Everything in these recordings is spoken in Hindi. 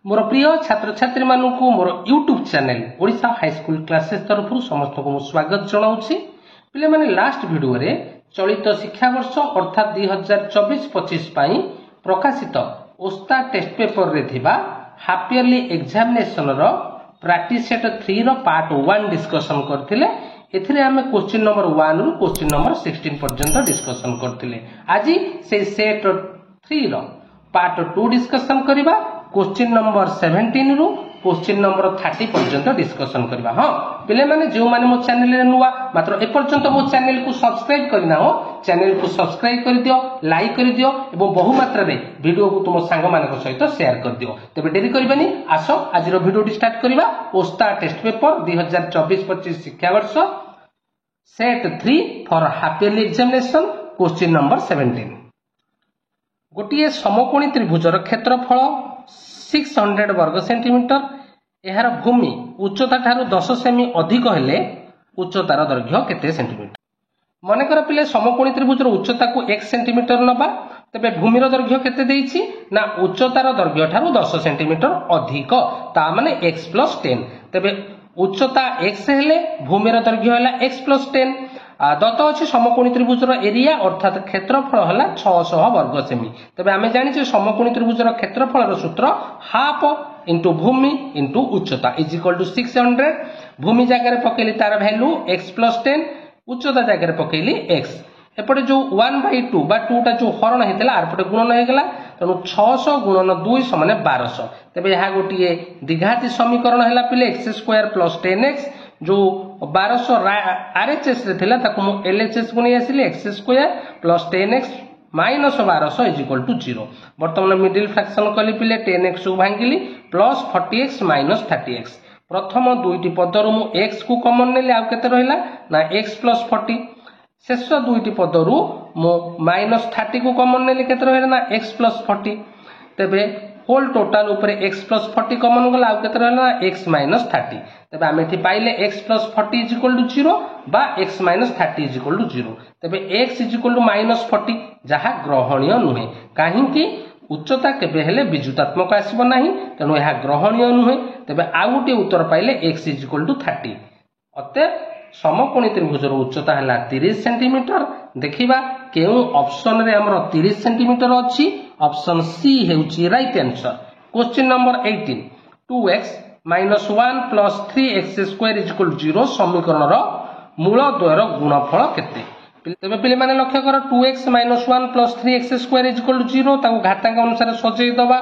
मोर प्रिय छात्र छात्री मानक मोर YouTube channel Odisha high school classes तरफ समस्त को स्वागत जनाऊँगी। पिले माने लास्ट वीडियो रे चलित शिक्षा वर्ष अर्थात 2024-25 प्रकाशित ओस्ता टेस्ट पेपर रे थिबा हाफ इयरली एग्जामिनेशन रो प्रैक्टिस सेट 3 रो पार्ट 1 डिस्कशन करथिले। एथिरे आमे क्वेश्चन नंबर 1 रु क्वेश्चन नंबर 16 पर्यंत डिस्कशन करथिले। आज से सेट 3 रो पार्ट 2 डिस्कशन करिबा। क्वेश्चन नंबर 17 रु क्वेश्चन नंबर 30 पर्यंत डिस्कशन करबा। हां पिले माने जो माने मो चैनल रे नुवा मात्र ए पर्यंत मो चैनल को सब्सक्राइब करना हो चैनल को सब्सक्राइब कर दियो, लाइक कर दियो एवं बहु मात्रा रे वीडियो को तुम सांग मानक सहित शेयर कर दियो। तबे देरी करबानी आसो आज रो वीडियो स्टार्ट करबा। ओस्ता टेस्ट पेपर 2024-25 शिक्षा वर्ष set 3 for half yearly examination question number 17। गोटिए समकोणी त्रिभुजर क्षेत्रफल 600 वर्ग सेंटीमीटर, यार भूमि उच्चता ठारू 10 सेमी अधिक हेले उच्चतार दैर्घ्य केते सेंटीमीटर। मनकर पिले समकोणी त्रिभुजर उच्चता को 1 सेंटीमीटर नबा, तबे भूमिर दैर्घ्य केते देइछि ना उच्चतार दैर्घ्य ठारू 10 सेंटीमीटर अधिक, ता माने x + 10। तबे उच्चता x हेले भूमिर दैर्घ्य होला x + 10। दत्त अच्छे समकोणी त्रिभुजर एरिया अर्थात क्षेत्रफल है 600 वर्ग सेमी। तबे आमे जानिछे समकोणी त्रिभुजर क्षेत्रफल सूत्र हाफ इंटू भूमि इंटू उच्चता इज इक्वल टू 600। भूमि जगह पकेली तार वैल्यू x + 10, उच्चता जगह पकेली x। एपटे जो 1/2 बा 2 टा जो हरण हेतला आरपटे गुणन हेगला, तेनु 600 गुणन 2 समान 1200। तबे यहा गोटिए द्विघाती समीकरण हैला पिले x² + 10x जो 1200 आरएचएस रे थिला ताकू मु एलएचएस को नै आसिली x² + 10x - 1200 is equal to 0। वर्तमान मिडिल फ्रैक्शन कली पिले 10x को भांगिली प्लस 40x - 30x। प्रथम दुईटी पदरु मु x को कॉमन नेले आ केते रहिला ना x + 40। शेष दुईटी पदरु मु -30 को कॉमन नेले केते रहिला ना x + 40। तबे होल टोटल ऊपर x + 40 कॉमन गला आ केते रहिला ना x - 30। तबे आमे एठी पाइले x + 40 इज इक्वल टू 0 बा x - 30 इज इक्वल टू 0। तबे x इज इक्वल टू -40 जहा ग्रहणीय नुहे, काहे कि उच्चता केबे हेले विजुतात्मक आसीबो नाही, तेनु यहा ग्रहणीय नुहे। तबे आ गुटे उत्तर पाइले x इज इक्वल टू 30। अते समकोणी त्रिभुजर उच्चता हला 30 सेंटीमीटर। देखिबा केउ ऑप्शन रे हमर 30 सेंटीमीटर अछि। ऑप्शन सी हेउची right answer. Question number 18 2x - 1 + 3x² is equal to 0 समीकरण रो मूल द्वयर गुणफल केते। तबे पिले माने लक्ष्य कर 2x - 1 + 3x² is equal to 0 ताको घातांक अनुसार सजै दबा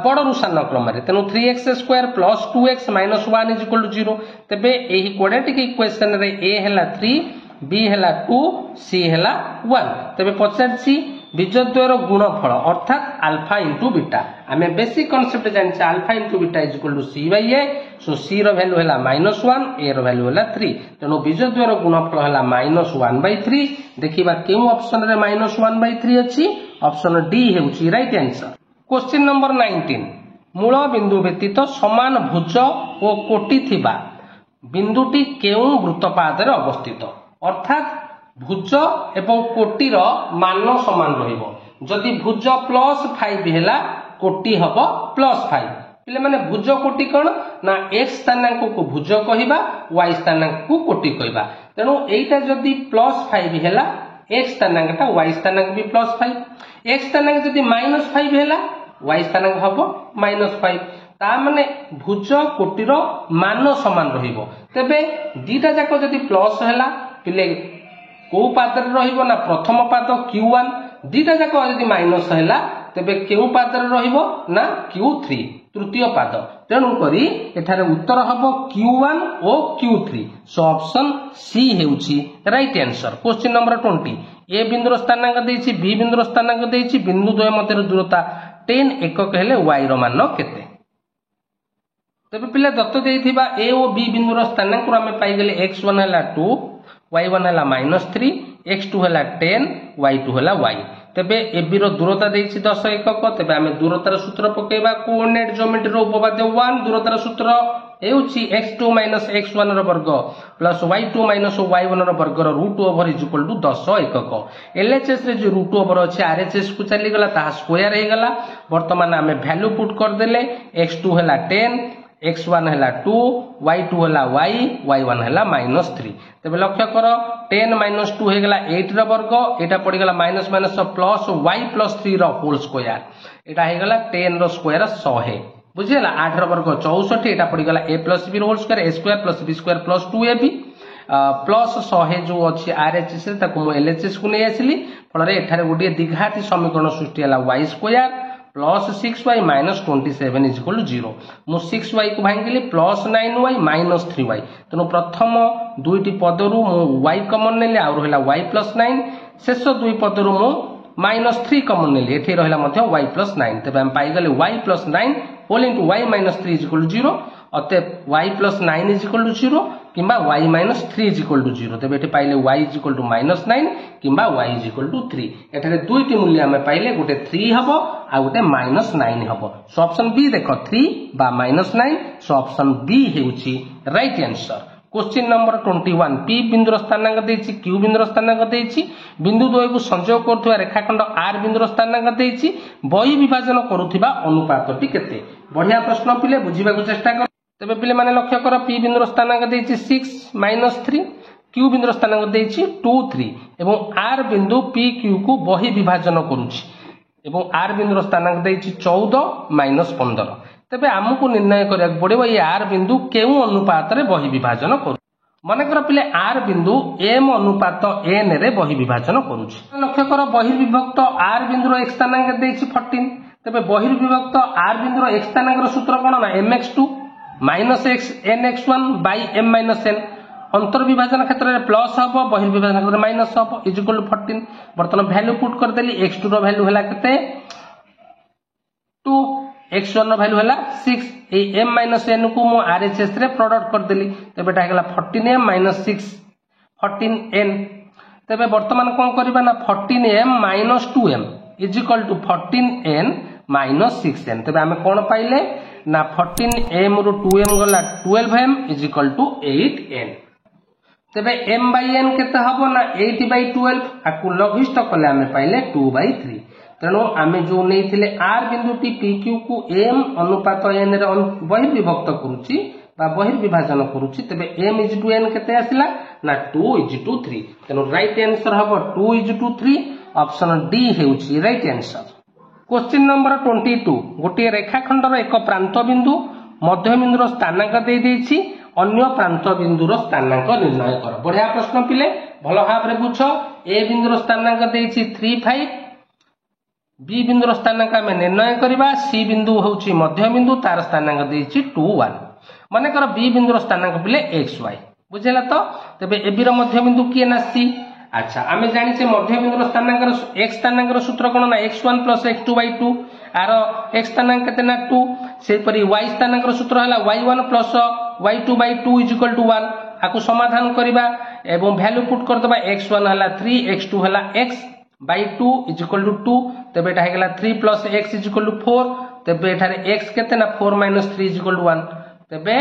बड़ रु सान क्रम रे। तेनु 3x² + 2x - 1 is equal to 0। तबे एही क्वाड्रेटिक इक्वेशन रे a हैला 3, b हैला 2, c हैला 1। तबे पछारछि बीजद्वयर गुणफल अर्थात अल्फा इंटू बीटा। आमे बेसिक कांसेप्ट जानिछ alpha into beta is equal to c/a। So c रो वैल्यू हैला -1, a रो वैल्यू हैला 3। तेनु बीजद्वयर गुणफल हैला -1/3। देखिबा केउ ऑप्शन रे -1/3 अछि। ऑप्शन डी हेउची राइट आंसर। क्वेश्चन नंबर 19 मूल बिंदु व्यतीत समान भुज और कोटि थिबा बिंदुटी केउ वृत्तपाद रे अवस्थित, अर्थात भुज एवं कोटिर मान समान रहिबो। जदि भुज +5 हेला कोटि हबो +5। पिले माने भुज कोटि कोन ना x स्थानांक को भुज कहिबा, y स्थानांक को कोटि कहिबा। तेनु एटा जदि +5 हेला x स्थानांकटा y स्थानांक भी +5, x स्थानांक जदि -5 हेला y स्थानांक हबो -5। ता माने भुज कोटिर मान समान रहिबो। तबे दीटा जाको जदि प्लस हेला पिले को पाद रे रहिबो ना प्रथम पाद q1, दीटा जाको जदि माइनस हेला तबे केउ पाद रे रहिबो ना q3 तृतीय पाद। तेणु करी एठारे उत्तर हबो q1 और q3। सो ऑप्शन सी हेउची right answer. Question number 20 A बिंदुर स्थानांक देइछि, बी बिंदुर स्थानांक देइछि, बिंदु द्वय मध्य दूरता 10 एकक हेले y रो मान केते। तबे पिले दत्त देइथिबा a और b बिंदुर स्थानांक को हमें पाई गेले x1 हैला 2, y1 हैला -3, x2 हैला 10, y2 हैला y। तेबे एबी रो दूरता देछि 10 एकक तेबे आमे दूरतार सूत्र पकेबा कोऑर्डिनेट ज्योमेट्री रो उपपाद्य 1 दूरतार सूत्र हेउछि x2 - x1 रो वर्ग प्लस y2 - y1 रो वर्ग रो root over is equal to 10 एकक एलएचएस रे जो रूट ओवर अछि आरएचएस को चली गला ता स्क्वायर हे गला वर्तमान आमे वैल्यू पुट कर देले x2 हैला 10 x1 हैला 2 y2 हैला y y1 हैला -3 तबे लक्ष्य कर 10 - 2 हे गला 8 रो वर्ग एटा पड़ी गला माइनस माइनस प्लस y + 3 रो होल स्क्वायर एटा हे गला 10 रो स्क्वायर 100 बुझिला 8 रो वर्ग 64 एटा पड़ी गला a + b रो whole square a² + b² + 2ab plus 100 जो अच्छी आरएचएस रे ताको एलएचएस को नहीं आसिली फल रे एठारे गोटे द्विघाती समीकरण सृष्टि हला y² plus 6y - 27 is equal to 0 मु 6y को भांगिली प्लस 9y - 3y तेणु प्रथम दुईटी पदरु मु y कमन नेली आ रहला y + 9 शेष दुई पदरु मु -3 कमन नेली एठी रहला मध्ये y + 9 तबे हम पाई गले y + 9 whole into y - 3 is equal to 0 अतः y + 9 इज इक्वल टू 0 किंबा y - 3 इज इक्वल टू 0 तबे एठी पाइले y इज इक्वल टू -9 किंबा y इज इक्वल टू 3 एठारे दुईटी मूल्य हमें पाइले गोटे 3 हबो आ गोटे -9 हबो सो ऑप्शन बी देखो 3 बा -9 सो ऑप्शन बी हेउची right answer question number 21 P बिंदुर स्थानांक देछि क्यू बिंदुर स्थानांक देछि बिंदु द्वय को संयोग करथुवा रेखाखंड आर बिंदुर स्थानांक देछि बहि विभाजन करूथिबा अनुपातटी केते बढ़िया प्रश्न पिले बुझिबा को चेष्टा कर तबे पिले माने लक्ष्य कर पी बिंदुर स्थानांक देछि 6 - 3 क्यू बिंदुर स्थानांक देछि 2 3 एवं आर बिंदु पी क्यू को बहि विभाजन करूछि एवं आर बिंदुर स्थानांक देछि 14 - 15 तबे हमकु निर्णय करिया पड़िबो ये आर बिंदु केउ अनुपात रे बहि विभाजन करू माने कर पिले आर बिंदु एम अनुपात एन रे बहि विभाजन करूछि लक्ष्य कर बहि विभक्त आर बिंदु रो x स्थानांक देछि 14 तबे बहि विभक्त आर बिंदु रो x स्थानांक रो सूत्र कोन ना mx2 - x nx1 / m - n अंतर विभाजन क्षेत्र में प्लस हबो बहि विभाजन क्षेत्र में माइनस हबो इज इक्वल टू 14 वर्तमान वैल्यू पुट कर देली x2 रो वैल्यू हला केते 2 x1 रो वैल्यू हला 6 ए m - n को मो आरएचएस रे प्रोडक्ट कर देली तबे एटा हला 14m - 6 14n तबे वर्तमान कोन करबा ना 14m - 2m is equal to 14n - 6n तबे हमें कोन पाइले ना 14m रो 2m गला 12m is equal to 8n तबे m/n केते हबो ना 8/12 आकु लघिष्ठ कले हमें पाइले 2/3 तेणु आमे जो नैथिले आर बिंदुटी पी क्यू को m अनुपात n रे बहि विभक्त करूची बा बहि विभाजन करूची तबे m इज टू n केते आसिला ना 2 इज टू 3 तेणु राइट आंसर हबो 2 इज टू 3 ऑप्शन डी हेउची राइट आंसर क्वेश्चन नंबर 22 गोटे रेखाखंडर एक प्रांत बिंदु मध्य बिंदुर स्थानांक दे देछि अन्य प्रांत बिंदुर स्थानांक निर्णय कर बढ़िया प्रश्न पिले भलो भाव रे बुझ ए बिंदुर स्थानांक देछि 3 5 बी बिंदुर स्थानांक आमे निर्णय करबा सी बिंदु होउछि मध्य बिंदु तार स्थानांक देछि 2 1 माने कर बी बिंदुर स्थानांक पिले x y बुझेला तो तबे ए बी रो मध्य बिंदु किए ना सी अच्छा आमे जानि छे मध्य बिंदुर स्थानांक x स्थानांक सूत्र कोन ना x1 + x2/2 आर x स्थानांक केते ना 2 से परि y स्थानांक सूत्र हला y1 + y2/2 = 1 आकु समाधान करबा एवं वैल्यू पुट कर दबा x1 हला 3 x2 हला x/2 = 2 तबे एटा हेगला 3 + x = 4 तबे एठारे x केते ना 4 - 3 = 1 तबे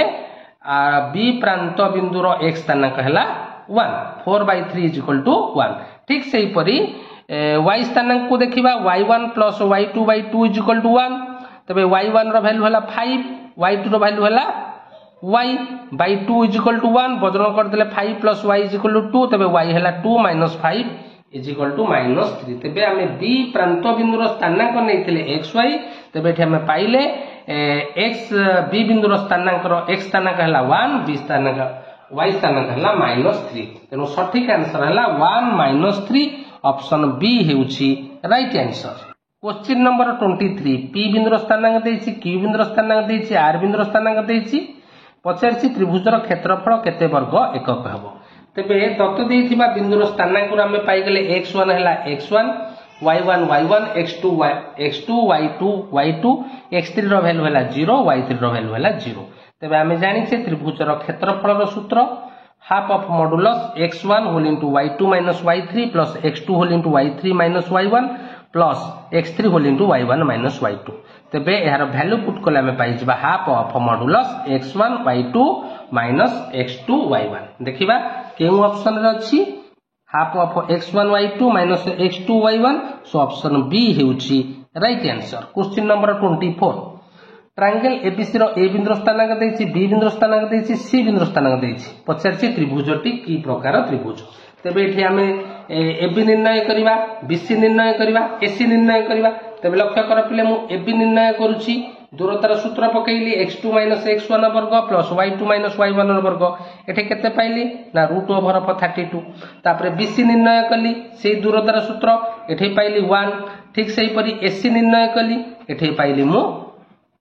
बी प्रांत बिंदुर x स्थानांक हला 1 4/3 = 1 ठीक सेही परि y स्थानांक को देखिबा y1 + y2/2 = 1 तबे y1 रो वैल्यू हला 5 y2 रो वैल्यू हला y/2 = 1 बदल कर देले 5 + y = 2 तबे y हला 2 - 5 = -3 तबे हमें b प्रांत बिंदुर स्थानांक नैथिले xy तबे एठी हमें पाइले x b बिंदुर स्थानांक रो x स्थानांक हला 1 b स्थानांक y स्थानांक हला -3 तेनो सठिक आंसर हला 1 - 3 ऑप्शन बी हेउची right answer question number 23 p बिंदुर स्थानांक देछि q बिंदुर स्थानांक देछि r बिंदुर स्थानांक देछि पचारछि त्रिभुजर क्षेत्रफल केते वर्ग एकक हबो तबे दत्त देथिबा बिंदुर स्थानांक हम पाई गेले x1 हला x1 y1 y1 x2 y2 x3 रो वैल्यू हला 0 y3 रो वैल्यू हला 0 तबे हमें जानि छे त्रिभुजर क्षेत्रफल रो सूत्र half of modulus x1 whole into y2 - y3 plus x2 whole into y3 - y1 plus x3 whole into y1 minus y2 तेबे यार वैल्यू पुट कले हमें पाई जिबा half of modulus x1 y2 minus x2 y1 देखिबा केउ ऑप्शन रे अछि half of x1 y2 minus x2 y1 so option B हेउछि right answer. Question number 24 triangle ABC रो ए बिंदु स्थानांक देछि बी बिंदु स्थानांक देछि सी बिंदु स्थानांक देछि पछारछि त्रिभुजटी की प्रकार त्रिभुज तेबे एठी हमें एबी निर्णय करिबा बीसी निर्णय करिबा एसी निर्णय करिबा तेबे लक्ष्य कर पिले मु एबी निर्णय करूछि दूरतार सूत्र पकेइली x2 माइनस x1 वर्ग प्लस y2 माइनस y1 वर्ग एठी केते पाइली ना रूट ओवर ऑफ 32 तापरे बीसी निर्णय कली सेही दूरतार सूत्र एठी पाइली 1 ठीक सेही परी एसी निर्णय कली एठी पाइली मु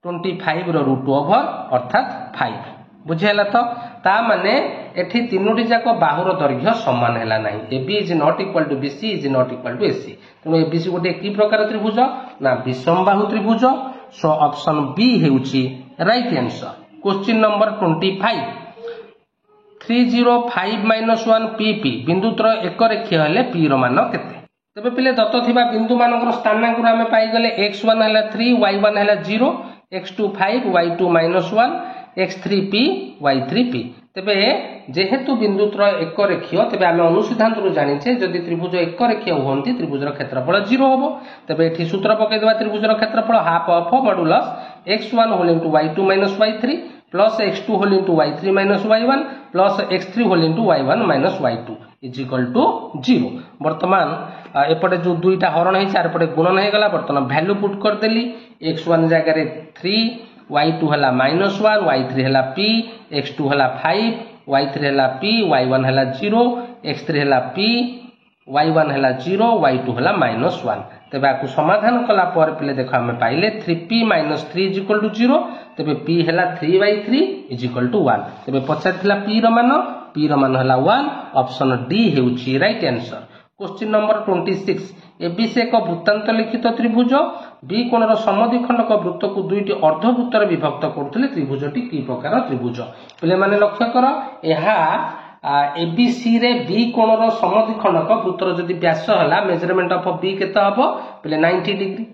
25 रो रूट ओवर अर्थात 5 बुझेला तो ता माने एठी तीनोटी जाक बाहुर दैर्घ्य समान हैला नाही AB is not equal to BC is not equal to AC तनो ABC गोटे की प्रकार त्रिभुज ना विषमबाहु त्रिभुज सो ऑप्शन बी हेउची right answer. Question number 25 305 1 PP बिंदुतर एक रेखीय हेले P रो मान केते तबे पिले दत्त थिबा बिंदु मानकर स्थानांक हमें पाई गले x1 हैला 3 y1 हैला 0 x2 5 y2 minus 1 x3p y3p तेबे जेहेतु बिंदुतर एक रेखीय तेबे आमे अनुसिद्धांत रु जानिछे जदि त्रिभुज एक रेखीय होंती त्रिभुजर क्षेत्रफल 0 होबो तेबे एठी सूत्र पकै देबा त्रिभुजर क्षेत्रफल half of modulus x1 whole into y2 minus y3 plus x2 whole into y3 minus y1 plus x3 whole into y1 minus y2 is equal to 0 वर्तमान एपटे जो दुईटा हरण है चार पटे गुणन हो गला वर्तमान वैल्यू पुट कर देली x1 जगह रे 3 y2 हला -1 y3 हला p x2 हला 5 y3 हला p y1 हला 0 x3 हला p y1 हला 0 y2 हला -1 तबे आकु समाधान कला पर पिले देखो हमें पाइले 3p - 3 इज इक्वल टू 0 तबे p हला 3/3 इज इक्वल टू 1 तबे पछार थिला p रो मान हला 1 ऑप्शन डी हेउची right answer. Question number 26 ABC एक वृत्तांत लिखित त्रिभुज बी कोणर समद्विखंडक वृत्त को दुईटी अर्धवृत्तर विभक्त करथिले त्रिभुजटी की प्रकार त्रिभुज पिले माने लक्ष्य कर एहा एबीसी रे बी कोणर समद्विखंडक वृत्तर जदि व्यास हला मेजरमेंट ऑफ बी केते हबो पिले 90 डिग्री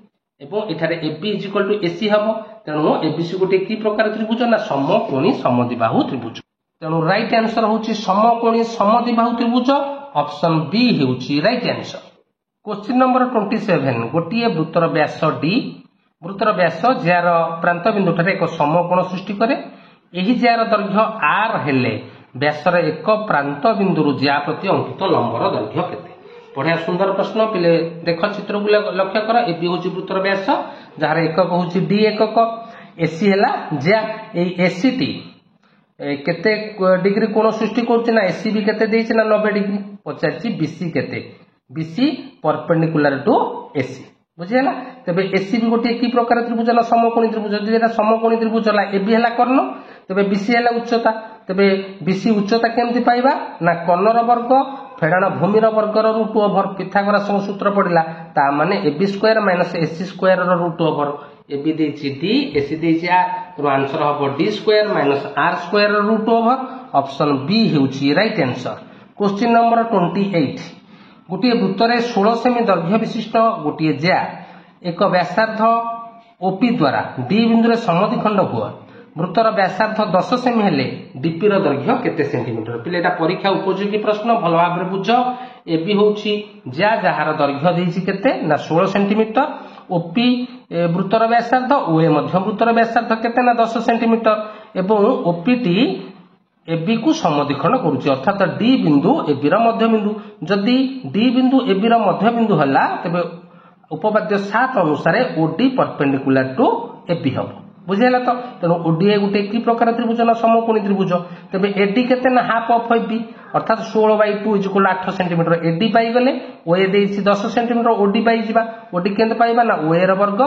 एवं एठारे AB is equal to AC हबो तेनु एबीसी गोटे की प्रकार त्रिभुज ना समकोणी समद्विबाहु त्रिभुज तेनु राइट आंसर होची समकोणी समद्विबाहु त्रिभुज ऑप्शन बी हेउची राइट आंसर। क्वेश्चन नंबर 27 गोटिए वृत्तर व्यास डी वृत्तर व्यास जार प्रांत बिंदु ठारे एक समकोण सृष्टि करे एही जार दैर्घ्य r हेले व्यासर एक प्रांत बिंदु ज्या प्रति अंकित लंबर दैर्घ्य केते बढ़िया सुंदर प्रश्न पिले देख चित्र को लक्ष्य कर ए बी होची वृत्तर व्यास जार एकक होची डी एकक एसी हेला ज्या ए एसी टी केते डिग्री कोण सृष्टि करछि ना एसी भी केते देछि ना 90 डिग्री पचारछि बीसी केते बीसी परपेंडिकुलर टू एसी बुझिला तबे एसी भी गोटे की प्रकार त्रिभुज ना समकोणी त्रिभुज जदि एटा समकोणी त्रिभुज हला एबी हला कर्ण तबे बीसी हला उच्चता तबे बीसी उच्चता केमति पाइबा ना कर्णर वर्ग फेडाण भूमिर वर्गर रूट ओवर पिथागोरास सूत्र पड़िला ता माने AB square minus AC square रो रूट ओवर एबी देछि डी एसी देछि आर तो आंसर हबो D square minus R square रो रूट ओवर ऑप्शन बी हेउछि राइट आंसर। क्वेश्चन नंबर 28 गोटे वृत्तरे 16 सेमी दैर्घ्य विशिष्ट गोटे ज्या एक व्यासार्ध ओपी द्वारा डी बिंदु रे समद्विखंड हुआ वृत्तर व्यासार्ध 10 सेमी हेले डीपी रो दैर्घ्य केते सेंटीमीटर पिले एटा परीक्षा उपयोगी प्रश्न भल भाबरे बुझ एबी होछि ज्या जहार दैर्घ्य देछि केते ना 16 सेंटीमीटर ओपी वृत्तर व्यासार्ध ओए मध्य वृत्तर व्यासार्ध केते ना 10 सेंटीमीटर एवं ओपीटी एबी को समद्विखंड करूछि अर्थात डी बिंदु एबी रो मध्य बिंदु जदि डी बिंदु एबी रो मध्य बिंदु हला तबे उपपाद्य 7 अनुसार ओडी परपेंडिकुलर टू एबी हबो बुझेला तो तेणु ओडीए गोटे की प्रकार त्रिभुज ना समकोणी त्रिभुज तबे एडी केते ना हाफ ऑफ एबी अर्थात 16/2 इज इक्वल 8 सेंटीमीटर एडी पाई गले ओए देछि 10 सेंटीमीटर ओडी पाई जिबा ओडी केंत पाइबा ना ओए रो वर्ग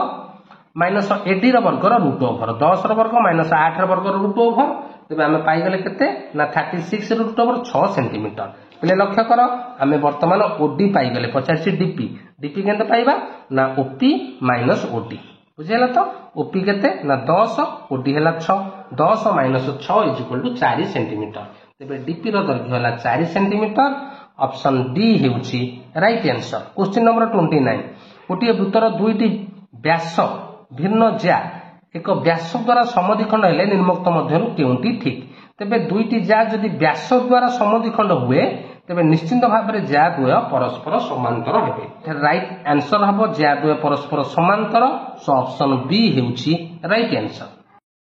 माइनस एडी रो वर्ग रो रूट ओवर 10 रो वर्ग माइनस 8 रो वर्ग रो रूट ओवर तबे हमें पाई गले केते ना 36 रूट ओवर 6 सेंटीमीटर पहले लक्ष्य कर आमे वर्तमान ओडी पाई गले 50 डीपी डीपी केंत पाइबा ना ओपी माइनस ओडी बुझेला तो ओपी केते ना 10 ओडी हला 6 10 minus 6 is equal to 4 centimetre तबे डीपी रो दैर्घ्य हला 4 सेंटीमीटर ऑप्शन डी हेउची राइट आंसर। क्वेश्चन नंबर 29 गोटे वृत्तर दुईटी व्यास भिन्न ज्या एक व्यास द्वारा समद्विखंड हेले निम्नोक्त मध्यरु केउंटी ठीक तेबे दुईटी ज्या जदि व्यास द्वारा समद्विखंड हुए तेबे निश्चिंत भाव में ज्या द्वय परस्पर समांतर हेबे राइट आंसर हबो ज्या द्वय परस्पर समांतर सो ऑप्शन बी हेउची राइट आंसर।